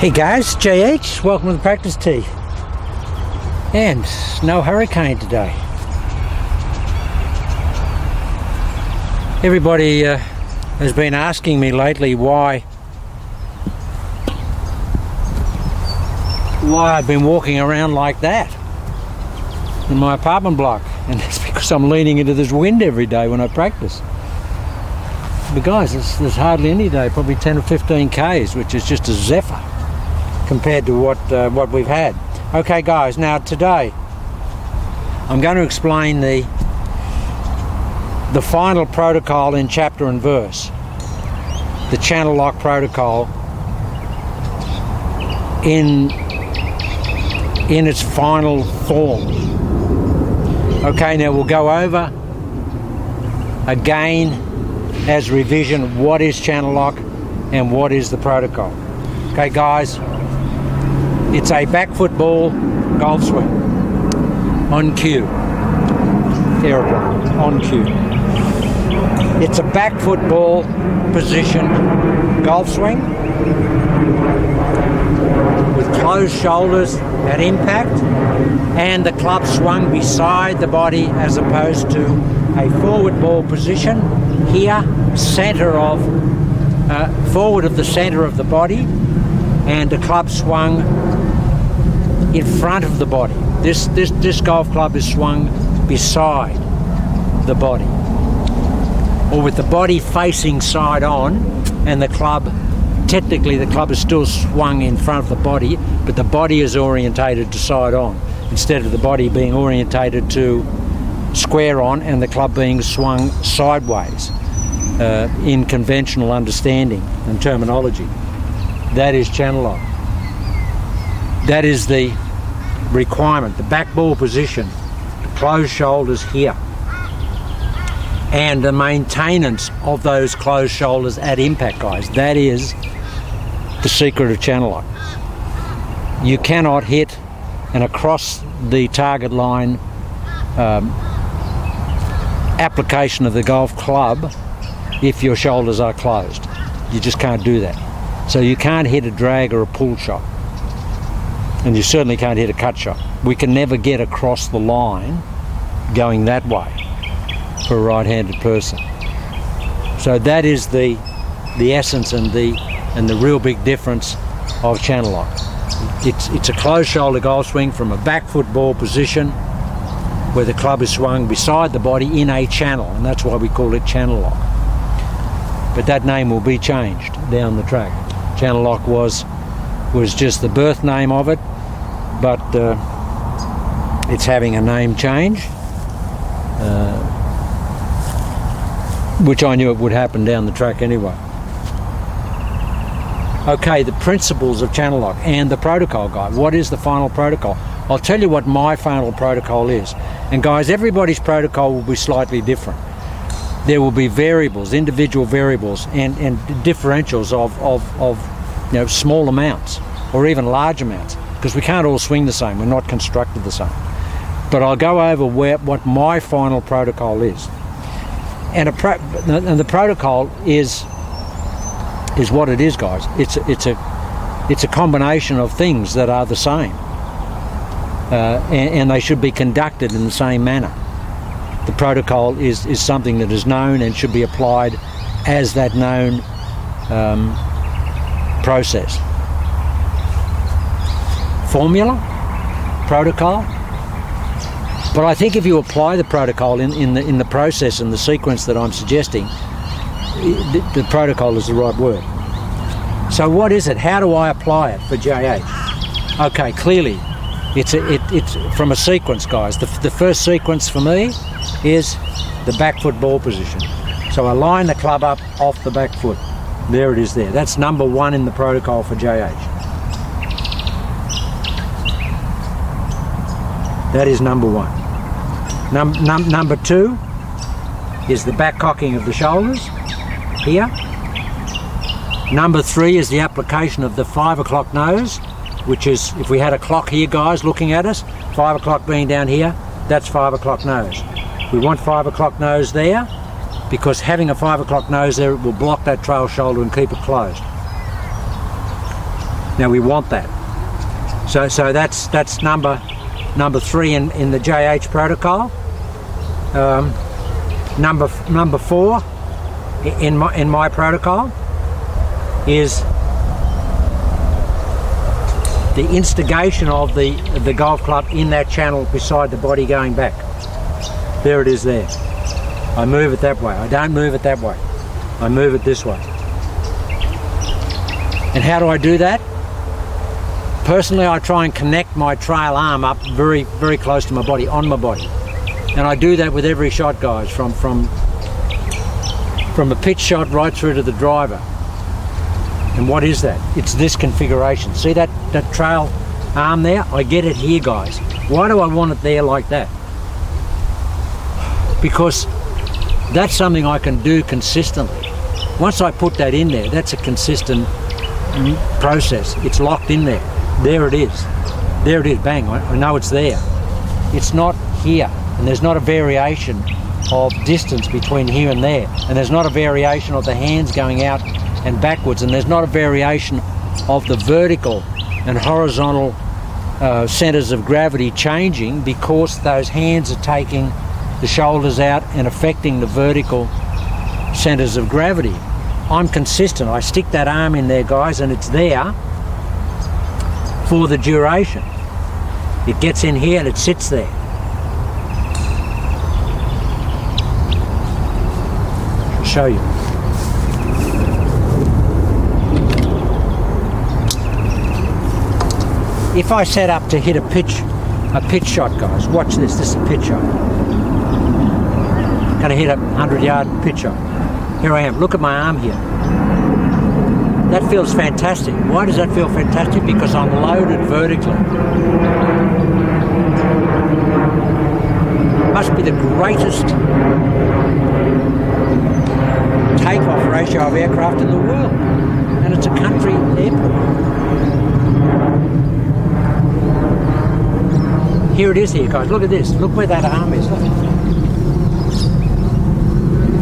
Hey guys, JH, welcome to the practice tee. And no hurricane today. Everybody has been asking me lately why I've been walking around like that in my apartment block, and that's because I'm leaning into this wind every day when I practice. But guys, there's hardly any day, probably 10 or 15 Ks, which is just a zephyr compared to what we've had. Okay guys, now today I'm going to explain the final protocol in chapter and verse, the channel lock protocol in its final form. Okay, now we'll go over again as revision what is channel lock and what is the protocol. Okay guys, it's a back foot ball golf swing on cue. Aeroplane on cue. It's a back foot ball position golf swing with closed shoulders at impact and the club swung beside the body as opposed to a forward ball position here, forward of the center of the body, and the club swung in front of the body. This golf club is swung beside the body, or with the body facing side on, and the club, technically the club is still swung in front of the body, but the body is orientated to side on instead of the body being orientated to square on and the club being swung sideways in conventional understanding and terminology. That is channel lock. That is the requirement, the back ball position, the closed shoulders here, and the maintenance of those closed shoulders at impact, guys. That is the secret of channel lock. You cannot hit an across the target line application of the golf club if your shoulders are closed. You just can't do that. So you can't hit a drag or a pull shot, and you certainly can't hit a cut shot. We can never get across the line going that way for a right-handed person. So that is the essence and the real big difference of channel lock. It's a closed shoulder golf swing from a back foot ball position where the club is swung beside the body in a channel, and that's why we call it channel lock. But that name will be changed down the track. Channel lock was just the birth name of it, but it's having a name change, which I knew it would happen down the track anyway. Okay, the principles of channel lock and the protocol, guys. What is the final protocol? I'll tell you what my final protocol is. And guys, everybody's protocol will be slightly different. There will be variables, individual variables, and differentials of small amounts or even large amounts, because we can't all swing the same. We're not constructed the same. But I'll go over what my final protocol is. And the protocol is what it is, guys. It's a combination of things that are the same, and they should be conducted in the same manner. The protocol is something that is known and should be applied as that known process. Formula, protocol. But I think if you apply the protocol in the process and the sequence that I'm suggesting, the protocol is the right word. So what is it? How do I apply it for JH? Okay, clearly it's from a sequence, guys. The first sequence for me is the back foot ball position. So I line the club up off the back foot. There it is there. That's number one in the protocol for JH. That is number one. Number two is the back cocking of the shoulders here. Number three is the application of the 5 o'clock nose, which is, if we had a clock here, guys, looking at us, 5 o'clock being down here, that's 5 o'clock nose. We want 5 o'clock nose there because having a 5 o'clock nose there, it will block that trail shoulder and keep it closed. Now we want that. So that's number 3 in the JH protocol. Number 4 in my protocol is the instigation of the golf club in that channel beside the body going back. There it is there. I move it that way. I don't move it that way. I move it this way. And how do I do that? Personally, I try and connect my trail arm up very, very close to my body, on my body. And I do that with every shot, guys, from a pitch shot right through to the driver. And what is that? It's this configuration. See that trail arm there? I get it here, guys. Why do I want it there like that? Because that's something I can do consistently. Once I put that in there, that's a consistent process. It's locked in there. There it is. There it is. Bang. I know it's there. It's not here. And there's not a variation of distance between here and there. And there's not a variation of the hands going out and backwards. And there's not a variation of the vertical and horizontal centers of gravity changing, because those hands are taking the shoulders out and affecting the vertical centers of gravity. I'm consistent. I stick that arm in there, guys, and it's there for the duration. It gets in here and it sits there. I'll show you. If I set up to hit a pitch shot, guys, watch this. This is a pitch shot. Going to hit a 100-yard pitch shot. Here I am. Look at my arm here. That feels fantastic. Why does that feel fantastic? Because I'm loaded vertically. Must be the greatest takeoff ratio of aircraft in the world. And it's a country airport. Here it is here, guys. Look at this. Look where that arm is.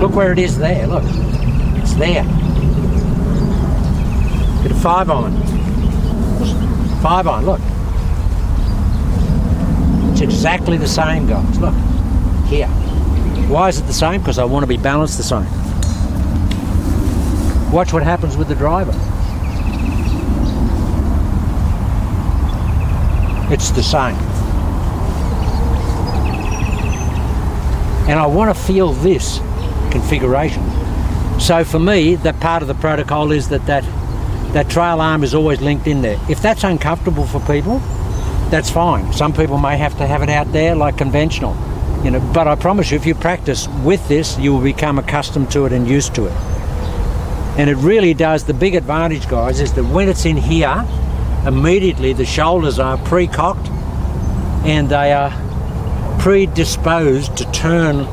Look where it is there. Look. It's there. Get a 5-iron. 5-iron, look. It's exactly the same, guys. Look. Here. Why is it the same? Because I want to be balanced the same. Watch what happens with the driver. It's the same. And I want to feel this configuration. So for me, that part of the protocol is that trail arm is always linked in there. If that's uncomfortable for people, that's fine. Some people may have to have it out there like conventional, you know, but I promise you, if you practice with this, you will become accustomed to it and used to it. And it really does. The big advantage, guys, is that when it's in here, immediately the shoulders are pre-cocked and they are predisposed to turn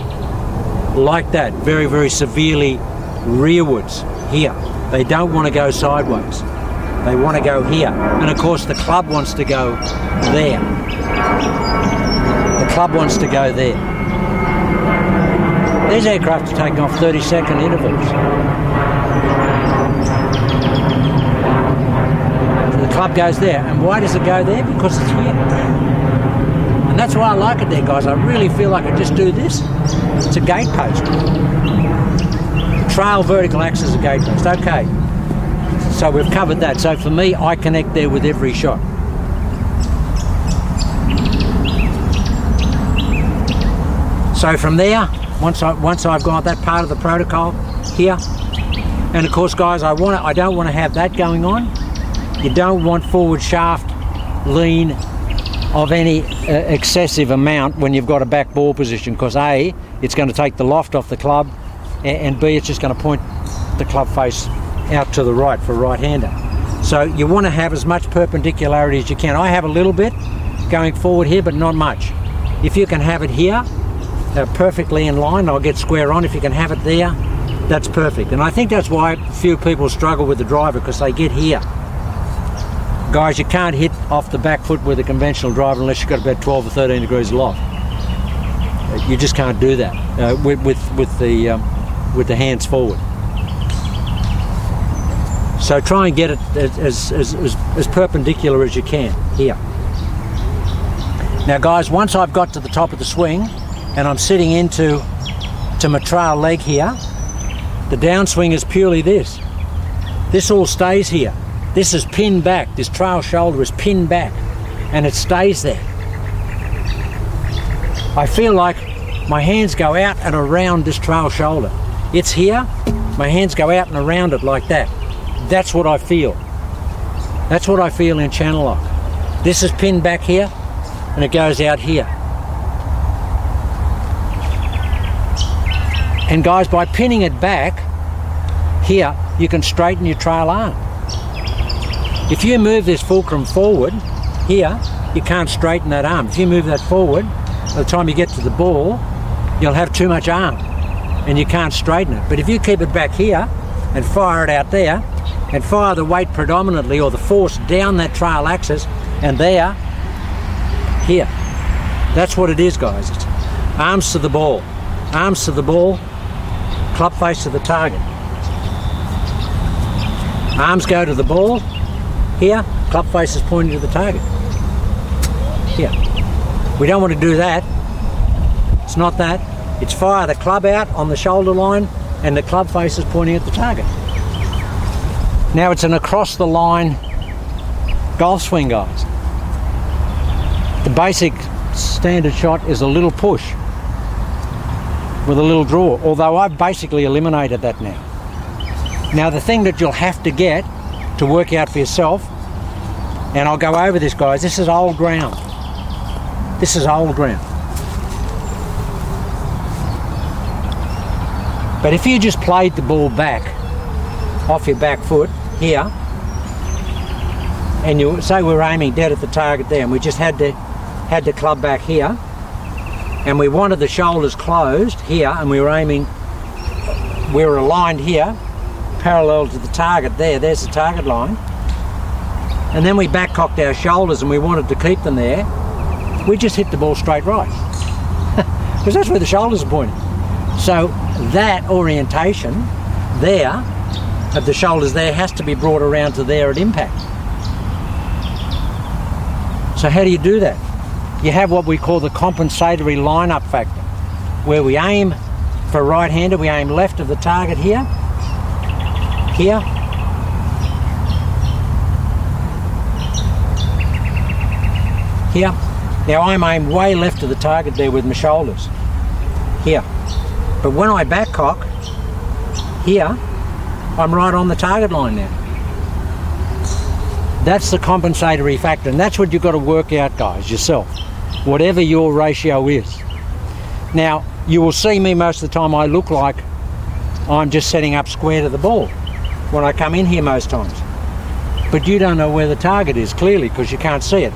like that, very, very severely rearwards here. They don't want to go sideways. They want to go here. And of course the club wants to go there. The club wants to go there. These aircraft are taking off 30-second intervals. So the club goes there. And why does it go there? Because it's here. And that's why I like it there, guys. I really feel like I just do this. It's a gate post. Trail vertical acts as a gate post. Okay. So we've covered that. So for me, I connect there with every shot. So from there, once I've got that part of the protocol here, and of course, guys, I don't want to have that going on. You don't want forward shaft lean of any excessive amount when you've got a back ball position, because A, it's going to take the loft off the club, and B, it's just going to point the club face out to the right for a right-hander. So you want to have as much perpendicularity as you can. I have a little bit going forward here, but not much. If you can have it here, perfectly in line, I'll get square on. If you can have it there, that's perfect. And I think that's why few people struggle with the driver, because they get here. Guys, you can't hit off the back foot with a conventional driver unless you've got about 12 or 13 degrees of loft. You just can't do that with the hands forward. So try and get it as perpendicular as you can here. Now guys, once I've got to the top of the swing and I'm sitting into my trail leg here, the downswing is purely this. This all stays here. This is pinned back. This trail shoulder is pinned back and it stays there. I feel like my hands go out and around this trail shoulder. It's here, my hands go out and around it like that. That's what I feel. That's what I feel in channel lock. This is pinned back here and it goes out here. And guys, by pinning it back here, you can straighten your trail arm. If you move this fulcrum forward here, you can't straighten that arm. If you move that forward, by the time you get to the ball, you'll have too much arm and you can't straighten it. But if you keep it back here and fire it out there and fire the weight predominantly or the force down that trail axis and there, here. That's what it is, guys. It's arms to the ball. Arms to the ball, club face to the target. Arms go to the ball, here, club face is pointing to the target. Here. We don't want to do that. It's not that. It's fire the club out on the shoulder line and the club face is pointing at the target. Now it's an across the line golf swing, guys. The basic standard shot is a little push with a little draw, although I've basically eliminated that now. Now the thing that you'll have to get to work out for yourself, and I'll go over this, guys, this is old ground. This is old ground. But if you just played the ball back off your back foot here, and you say we're aiming dead at the target there, and we just had the club back here, and we wanted the shoulders closed here, and we were aligned here, parallel to the target there, there's the target line, and then we back cocked our shoulders and we wanted to keep them there, we just hit the ball straight right. Because that's where the shoulders are pointing. So that orientation there, of the shoulders there, has to be brought around to there at impact. So how do you do that? You have what we call the compensatory line-up factor, where we aim for right-hander, we aim left of the target here, here, here. Now I'm aimed way left of the target there with my shoulders, here. But when I back cock, here, I'm right on the target line now. That's the compensatory factor, and that's what you've got to work out, guys, yourself, whatever your ratio is. Now, you will see me most of the time, I look like I'm just setting up square to the ball when I come in here most times. But you don't know where the target is, clearly, because you can't see it.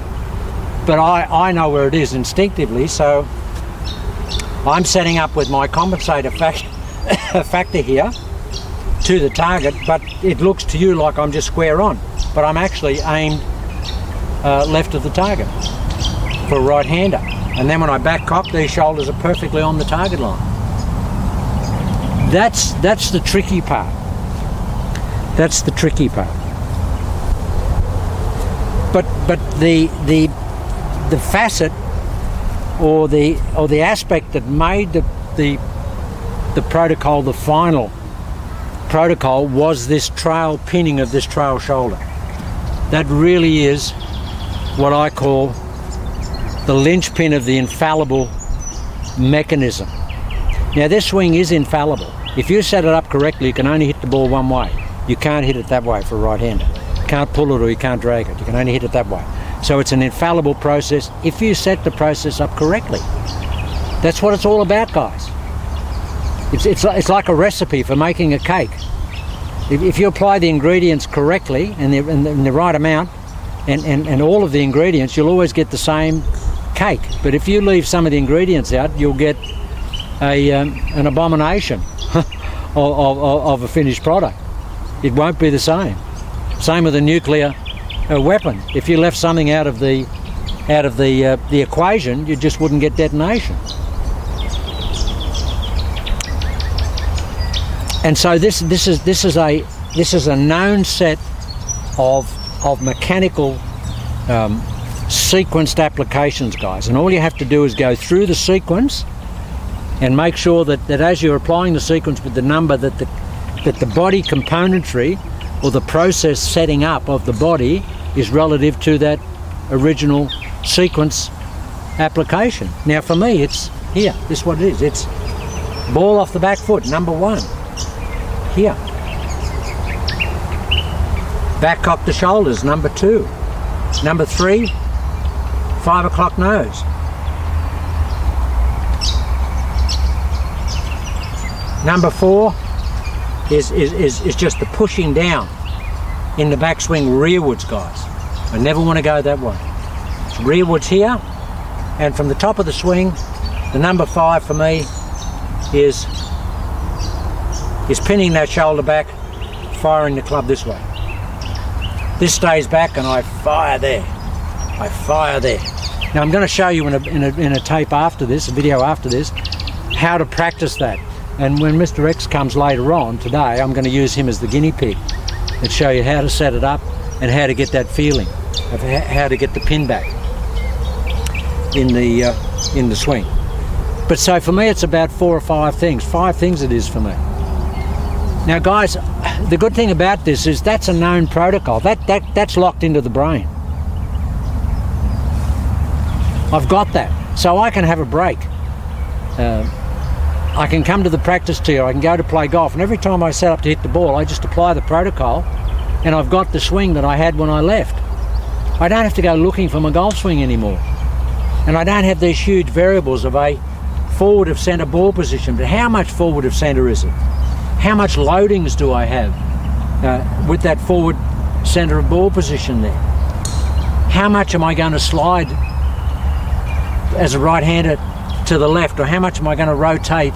But I know where it is instinctively, so I'm setting up with my compensator factor here to the target, but it looks to you like I'm just square on. But I'm actually aimed left of the target for a right-hander. And then when I back cock, these shoulders are perfectly on the target line. That's the tricky part. That's the tricky part. But the facet or the aspect that made the protocol, the final protocol, was this trail pinning of this trail shoulder. That really is what I call the linchpin of the infallible mechanism. Now this swing is infallible. If you set it up correctly, you can only hit the ball one way. You can't hit it that way for a right-hander. You can't pull it or you can't drag it. You can only hit it that way. So it's an infallible process if you set the process up correctly. That's what it's all about, guys. It's like a recipe for making a cake. If you apply the ingredients correctly and the right amount and all of the ingredients, you'll always get the same cake. But if you leave some of the ingredients out, you'll get an abomination of a finished product. It won't be the same. Same with a nuclear weapon. If you left something out of the equation, you just wouldn't get detonation. And so this is a This is a known set of mechanical sequenced applications, guys, and all you have to do is go through the sequence and make sure that as you're applying the sequence with the number, that the body componentry or the process setting up of the body is relative to that original sequence application. Now for me, it's here. This is what it is. It's ball off the back foot, number 1. Here. Back cock the shoulders, number 2. Number 3, 5 o'clock nose. Number 4 is just the pushing down in the backswing rearwards, guys. I never want to go that way. It's rearwards here, and from the top of the swing, the number 5 for me is pinning that shoulder back, firing the club this way. This stays back and I fire there. I fire there. Now I'm going to show you in a tape after this, a video after this, how to practice that. And when Mr. X comes later on today, I'm going to use him as the guinea pig and show you how to set it up and how to get that feeling of how to get the pin back in the swing. But so for me, it's about 4 or 5 things. 5 things it is for me. Now, guys, the good thing about this is that's a known protocol. That's locked into the brain. I've got that, so I can have a break. I can come to the practice tee, I can go to play golf, and every time I set up to hit the ball, I just apply the protocol, and I've got the swing that I had when I left. I don't have to go looking for my golf swing anymore, and I don't have these huge variables of a forward of centre ball position. But how much forward of centre is it? How much loadings do I have with that forward centre of ball position there? How much am I going to slide as a right-hander to the left, or how much am I going to rotate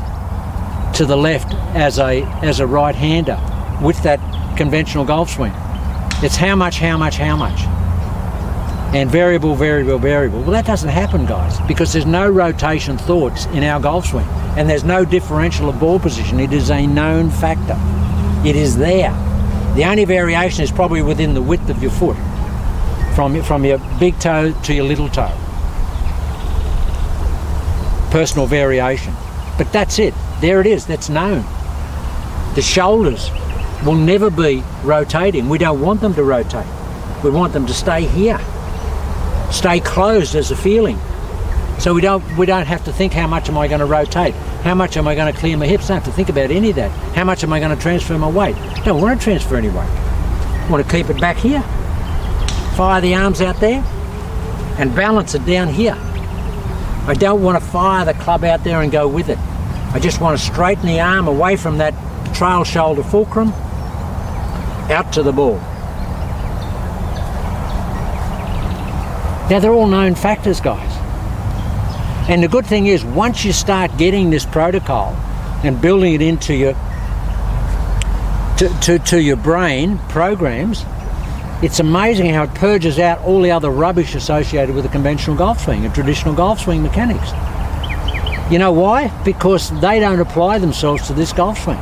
to the left as a right-hander with that conventional golf swing? It's how much, and variable, variable, variable. Well, that doesn't happen, guys, because there's no rotation thoughts in our golf swing, and there's no differential of ball position. It is a known factor. It is there. The only variation is probably within the width of your foot, from your big toe to your little toe. Personal variation. But that's it. There it is. That's known. The shoulders will never be rotating. We don't want them to rotate. We want them to stay here. Stay closed as a feeling. So we don't have to think, how much am I going to rotate? How much am I going to clear my hips? Don't have to think about any of that. How much am I going to transfer my weight? Don't want to transfer any weight. I want to keep it back here. Fire the arms out there and balance it down here. I don't want to fire the club out there and go with it. I just want to straighten the arm away from that trail shoulder fulcrum out to the ball. Now, they're all known factors, guys. And the good thing is, once you start getting this protocol and building it into your to your brain programs, it's amazing how it purges out all the other rubbish associated with a conventional golf swing and traditional golf swing mechanics. You know why? Because they don't apply themselves to this golf swing.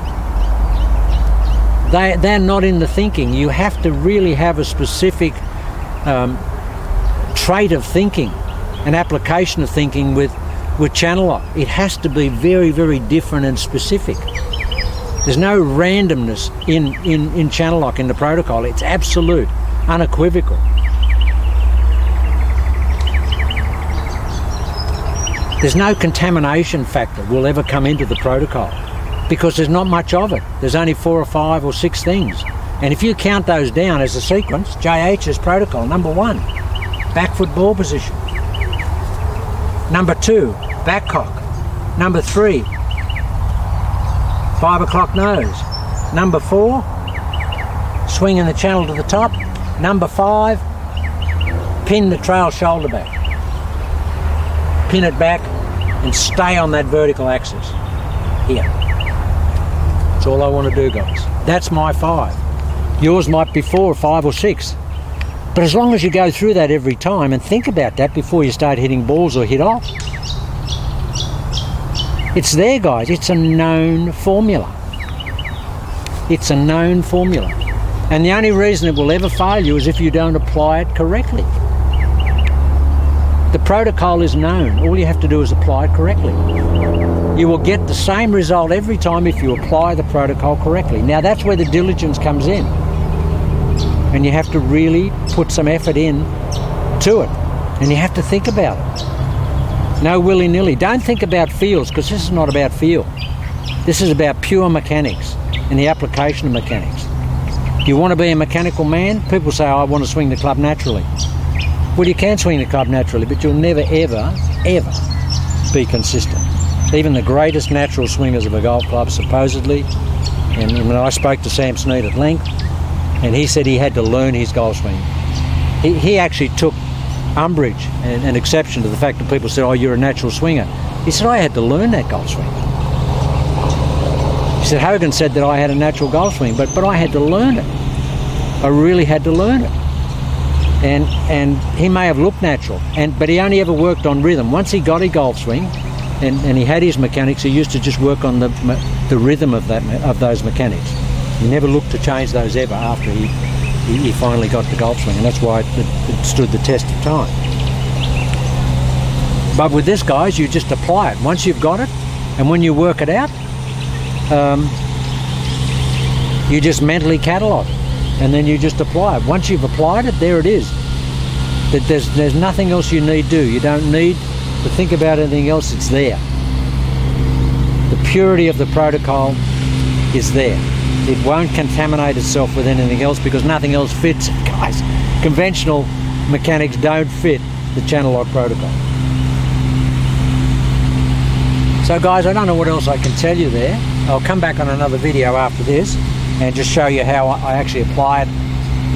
They're not in the thinking. You have to really have a specific trait of thinking, an application of thinking with channel lock. It has to be very, very different and specific. There's no randomness in channel lock in the protocol. It's absolute, unequivocal. There's no contamination factor will ever come into the protocol because there's not much of it. There's only 4 or 5 or 6 things. And if you count those down as a sequence, JH's protocol, number 1, back foot ball position. Number 2, back cock. Number 3, 5 o'clock nose. Number 4, swinging the channel to the top. Number 5, pin the trail shoulder back. Pin it back and stay on that vertical axis. Here. That's all I want to do, guys. That's my 5. Yours might be 4 or 5 or 6. But as long as you go through that every time and think about that before you start hitting balls or hit off. It's there, guys. It's a known formula. It's a known formula. And the only reason it will ever fail you is if you don't apply it correctly. The protocol is known. All you have to do is apply it correctly. You will get the same result every time if you apply the protocol correctly. Now that's where the diligence comes in. And you have to really put some effort in to it. And you have to think about it. No willy-nilly. Don't think about feels, because this is not about feel. This is about pure mechanics and the application of mechanics. You want to be a mechanical man? People say, oh, I want to swing the club naturally. Well, you can swing the club naturally, but you'll never, ever, ever be consistent. Even the greatest natural swingers of a golf club, supposedly, and when I spoke to Sam Snead at length, and he said he had to learn his golf swing. He actually took umbrage and exception to the fact that people said, oh, you're a natural swinger. He said, I had to learn that golf swing. He said, Hogan said that I had a natural golf swing, but I had to learn it. I really had to learn it. And he may have looked natural, but he only ever worked on rhythm. Once he got a golf swing and he had his mechanics, he used to just work on the rhythm of those mechanics. He never looked to change those ever after he finally got the golf swing, and that's why it stood the test of time. But with this, guys, you just apply it. Once you've got it, and when you work it out, you just mentally catalogue it, and then you just apply it. Once you've applied it, there it is. There's nothing else you need to do. You don't need to think about anything else. It's there. The purity of the protocol is there. It won't contaminate itself with anything else because nothing else fits it, guys. Conventional mechanics don't fit the channel lock protocol. So guys, I don't know what else I can tell you there. I'll come back on another video after this and just show you how I actually apply it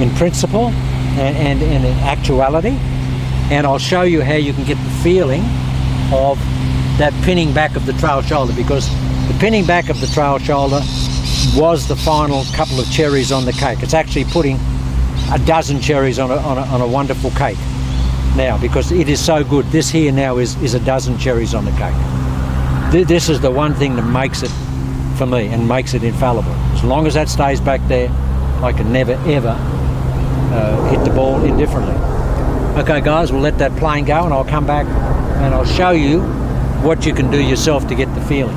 in principle and in actuality. And I'll show you how you can get the feeling of that pinning back of the trail shoulder, because the pinning back of the trail shoulder was the final couple of cherries on the cake. It's actually putting a dozen cherries on a wonderful cake now, because it is so good. This here now is a dozen cherries on the cake. This is the one thing that makes it, for me, and makes it infallible. As long as that stays back there, I can never ever hit the ball indifferently. Okay guys, we'll let that plane go and I'll come back and I'll show you what you can do yourself to get the feeling.